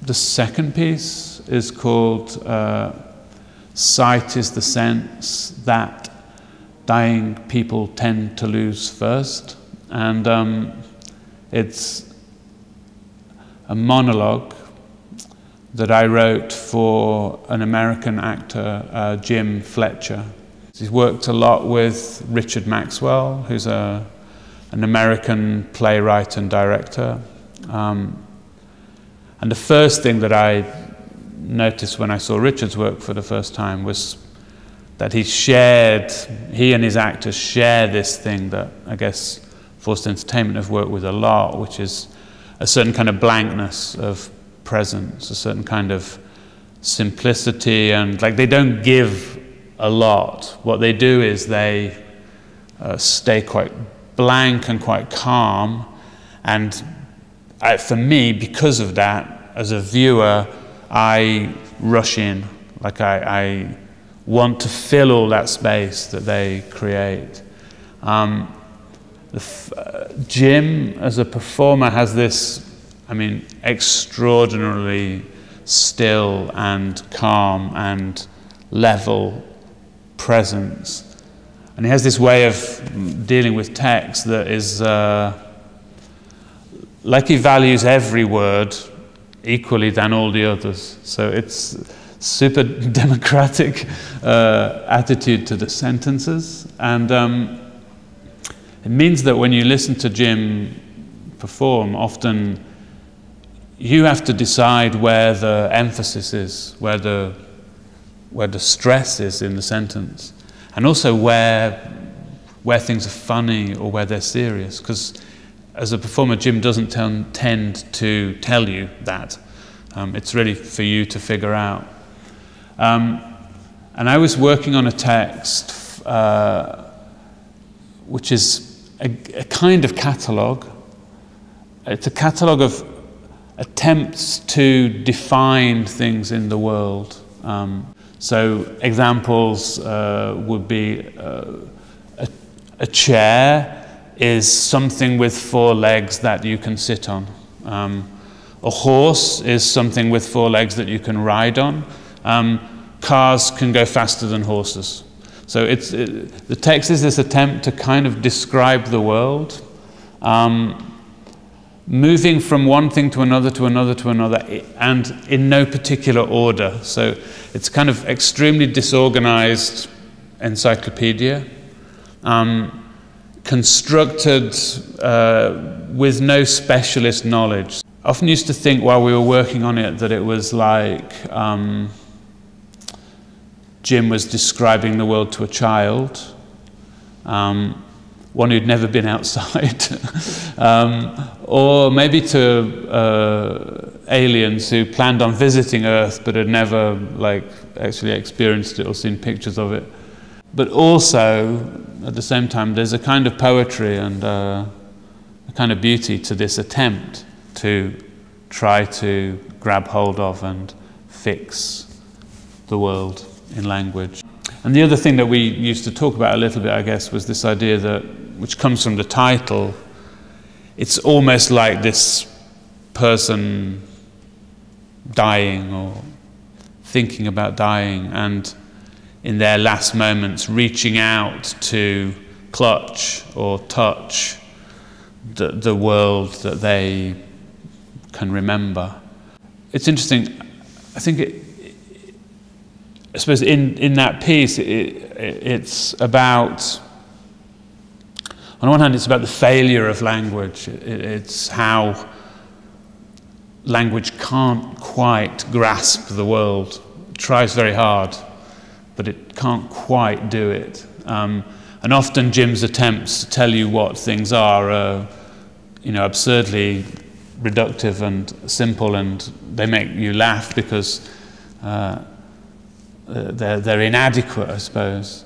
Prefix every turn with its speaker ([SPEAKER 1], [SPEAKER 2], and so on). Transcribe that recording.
[SPEAKER 1] The second piece is called Sight is the Sense That Dying People Tend to Lose First. And it's a monologue that I wrote for an American actor, Jim Fletcher. He's worked a lot with Richard Maxwell, who's an American playwright and director. And the first thing that I noticed when I saw Richard's work for the first time was that he and his actors share this thing that I guess Forced Entertainment have worked with a lot, which is a certain kind of blankness of presence, a certain kind of simplicity, and like they don't give a lot. What they do is they stay quite blank and quite calm, and for me, because of that, as a viewer, I rush in. Like I want to fill all that space that they create. Jim, as a performer, has this, extraordinarily still and calm and level presence. And he has this way of dealing with text that is like he values every word equally than all the others. So it's super democratic attitude to the sentences. And it means that when you listen to Jim perform, often you have to decide where the emphasis is, where the stress is in the sentence, and also where things are funny or where they're serious. Because as a performer, Jim doesn't tend to tell you that. It's really for you to figure out. And I was working on a text which is a kind of catalogue. It's a catalogue of attempts to define things in the world. So examples would be a chair is something with 4 legs that you can sit on. A horse is something with 4 legs that you can ride on. Cars can go faster than horses. So the text is this attempt to kind of describe the world, moving from one thing to another, to another, to another, and in no particular order. So it's kind of extremely disorganized encyclopedia, constructed with no specialist knowledge. I often used to think while we were working on it that it was like Jim was describing the world to a child, one who'd never been outside, or maybe to aliens who planned on visiting Earth but had never actually experienced it or seen pictures of it. But also, at the same time, there's a kind of poetry and a kind of beauty to this attempt to try to grab hold of and fix the world in language. And the other thing that we used to talk about a little bit, I guess, was this idea that, which comes from the title, it's almost like this person dying or thinking about dying, and in their last moments reaching out to clutch or touch the world that they can remember. It's interesting, I think I suppose in that piece it's about, on one hand it's about the failure of language. It's how language can't quite grasp the world. It tries very hard, but it can't quite do it. And often Jim's attempts to tell you what things are, absurdly reductive and simple, and they make you laugh because they're inadequate, I suppose.